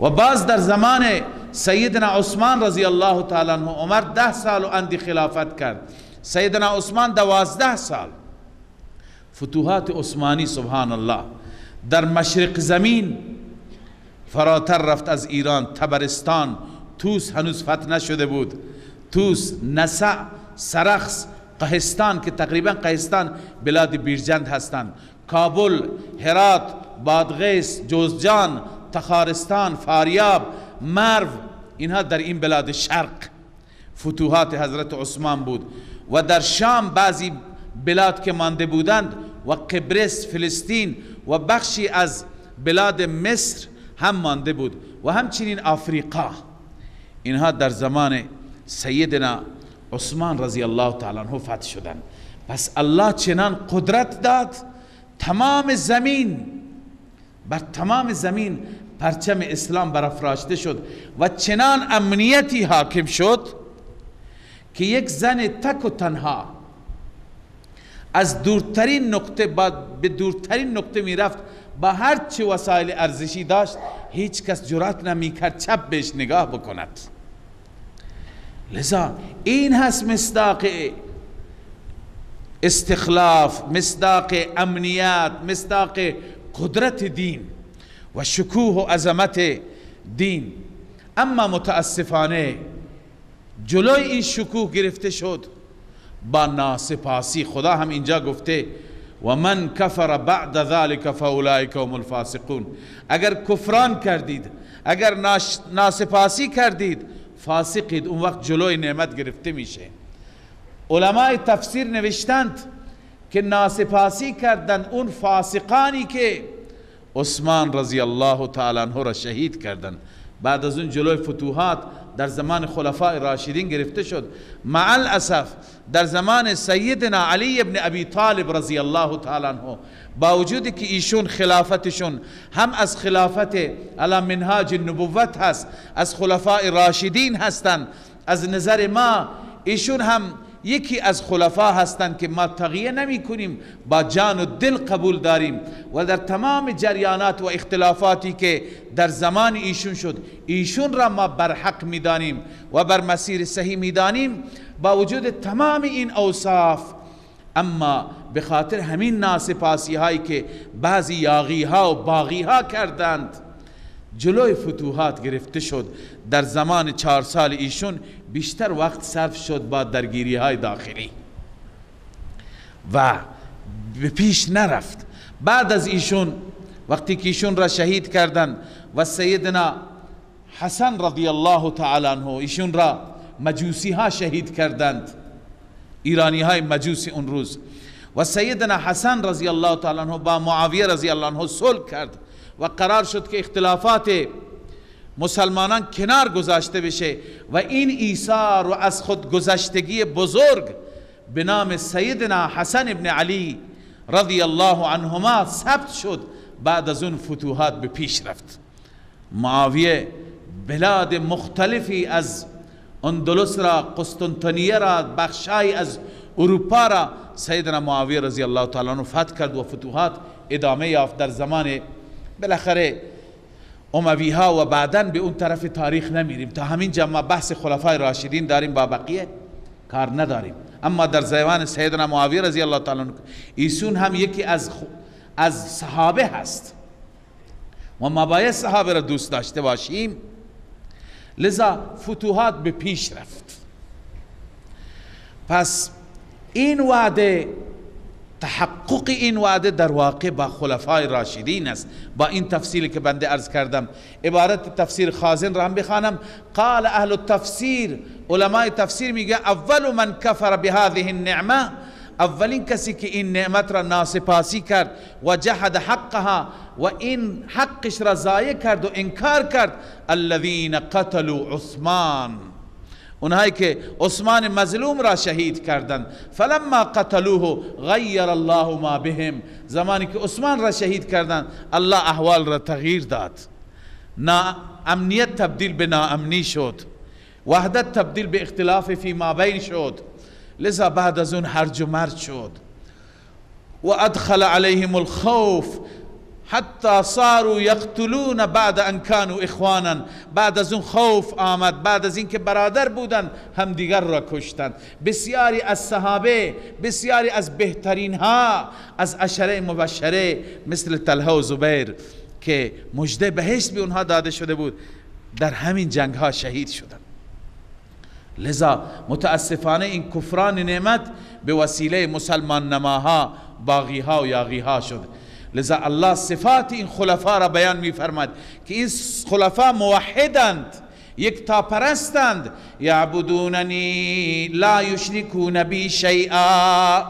و باز در زمان سیدنا عثمان رضی الله تعالی عنه، عمر 10 سال و اندی خلافت کرد، سیدنا عثمان 12 سال. فتوحات عثمانی سبحان الله در مشرق زمین فراتر رفت از ایران. تبرستان، توس هنوز فتح نشده بود، توس، نسع، سرخس، قهستان که تقریبا قهستان بلاد بیرجند هستند، کابل، هرات، بادغیس، جوزجان، تخارستان، فاریاب، مرو، اینها در این بلاد شرق فتوحات حضرت عثمان بود. و در شام بعضی بلاد که مانده بودند و قبرس، فلسطین و بخشی از بلاد مصر هم مانده بود و همچنین آفریقا، اینها در زمان سیدنا عثمان رضی الله تعالی عنه فتح شدند. پس الله چنان قدرت داد تمام زمین، بر تمام زمین پرچم اسلام برافراشته شد و چنان امنیتی حاکم شد که یک زن تک و تنها از دورترین نقطه به دورترین نقطه می رفت، با هر چه وسایل ارزشی داشت هیچ کس جرأت نمی کرد چپ بهش نگاه بکند. لذا این هست مصداق استخلاف، مصداق امنیت، مصداق قدرت دین و شکوه و عظمت دین. اما متاسفانه جلوی این شکوه گرفته شد با ناسپاسی. خدا هم اینجا گفته و من کفر بعد ذلك فاولئک هم الفاسقون. اگر کفران کردید، اگر ناسپاسی کردید، فاسقید، اون وقت جلوی نعمت گرفته میشه. علماء تفسیر نوشتند که ناسپاسی کردن اون فاسقانی که عثمان رضی الله تعالی عنه را شهید کردند. بعد از اون جلوی فتوحات در زمان خلفاء راشدین گرفته شد. مع الاسف در زمان سیدنا علی ابن ابی طالب رضی الله تعالی عنه، با وجودی که ایشون خلافتشون هم از خلافت علی منهاج النبوت هست، از خلفاء راشدین هستند، از نظر ما ایشون هم یکی از خلفا هستند که ما تغییر نمی کنیم، با جان و دل قبول داریم و در تمام جریانات و اختلافاتی که در زمان ایشون شد، ایشون را ما بر حق می دانیم و بر مسیر صحیح می دانیم با وجود تمام این اوصاف. اما به خاطر همین ناسپاسی هایی که بعضی یاغی ها و باغی ها کردند، جلوی فتوحات گرفته شد. در زمان 4 سال ایشون بیشتر وقت صرف شد با درگیری های داخلی و به پیش نرفت. بعد از ایشون وقتی که ایشون را شهید کردند و سیدنا حسن رضی الله تعالی عنه، ایشون را مجوسی ها شهید کردند، ایرانی های مجوسی اون روز، و سیدنا حسن رضی الله تعالی عنه با معاویه رضی الله عنه صلح کرد و قرار شد که اختلافات مسلمانان کنار گذاشته بشه و این ایثار و از خود گذشتگی بزرگ به نام سیدنا حسن ابن علی رضی الله عنهما ثبت شد. بعد از اون فتوحات به پیش رفت. معاویه بلاد مختلفی از اندلس را، قسطنطنیه را، بخشای از اروپا را سیدنا معاویه رضی الله تعالی عنه فتح کرد و فتوحات ادامه یافت در زمان بالاخره اموی ها و بعداً به اون طرف تاریخ نمیریم. تا همین جا ما بحث خلفای راشدین داریم، با بقیه کار نداریم. اما در زمان سیدنا معاویه رضی الله تعالی عنه، ایشون هم یکی از صحابه هست و ما باید صحابه را دوست داشته باشیم. لذا فتوحات به پیش رفت. پس این وعده تحقق این وعده در واقع با خلفای راشدین است. با این تفصیلی که بنده عرض کردم، عبارت تفسیر خازن را هم بخوانم. قال اهل التفسیر، علماء تفسیر میگه اول من کفر بهذه النعمه، اولین کسی که این نعمت را ناسپاسی کرد و جحد حقها و این حقش را ضایع کرد و انکار کرد، الذین قتلوا عثمان، اونهایی که عثمان مظلوم را شهید کردند. فلما قتلوه غیر الله ما بهم، زمانی که عثمان را شهید کردند الله احوال را تغییر داد، امنیت تبدیل به ناامنی شد، وحدت تبدیل به اختلاف فی ما بین شد. لذا بعد از اون هرج و مرج شد و ادخل علیهم الخوف حتی صاروا یقتلون بعد ان كانوا اخوانا، بعد از اون خوف آمد، بعد از اینکه برادر بودند همدیگر را کشتند. بسیاری از صحابه، بسیاری از بهترین ها از عشره مبشره مثل طلحه و زبیر که مژده بهشت به اونها داده شده بود، در همین جنگ ها شهید شدند. لذا متاسفانه این کفران نعمت به وسیله مسلمان نماها، باغیها و یاغیها شد. لذا الله صفات این خلفا را بیان می فرماد که این خلفا موحدند، یک تا پرستند. یعبدوننی لا یشرکون بی شیئا،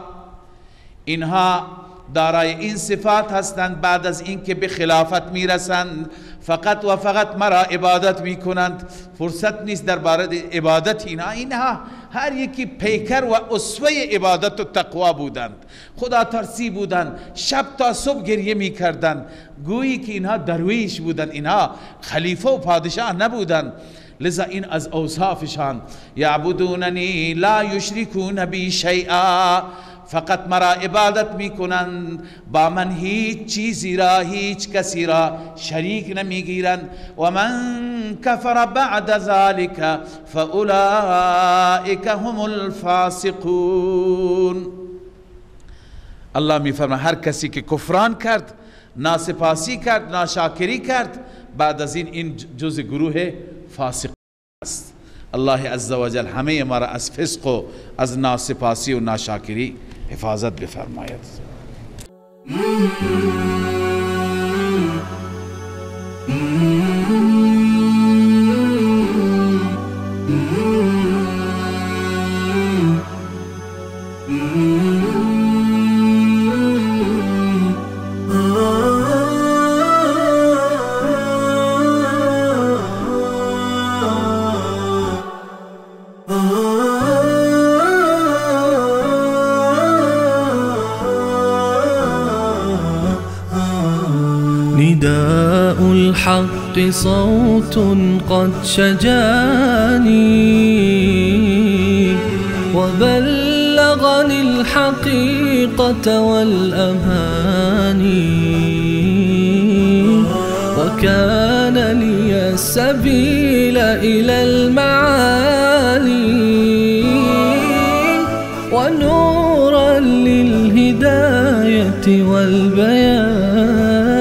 اینها دارای این صفات هستند بعد از اینکه به خلافت می رسند فقط و فقط مرا عبادت می کنند. فرصت نیست در باره عبادت اینها هر یکی پیکر و اسوه عبادت و تقوا بودند، خدا ترسی بودند، شب تا صبح گریه می کردند، گویی که اینها درویش بودند، اینها خلیفه و پادشاه نبودند. لذا این از اوصافشان، یعبدوننی لا یشرکون بی شیئا، فقط مرا عبادت می کنند، با من هیچ چیزی را، هیچ کسی را شریک نمی گیرند. و من کفر بعد ذلك فاولئک هم الفاسقون. الله می فرماید هر کسی که کفران کرد، ناسپاسی کرد، ناشاکری کرد، بعد از این جز گروه فاسق است. الله عزوجل همه ما را از فسق و از ناسپاسی و ناشاکری حفاظت بفرماید. نداء الحق صوت قد شجاني وبلغني الحقيقة والأماني، وكان لي السبيل إلى المعالي ونورا للهداية والبيان.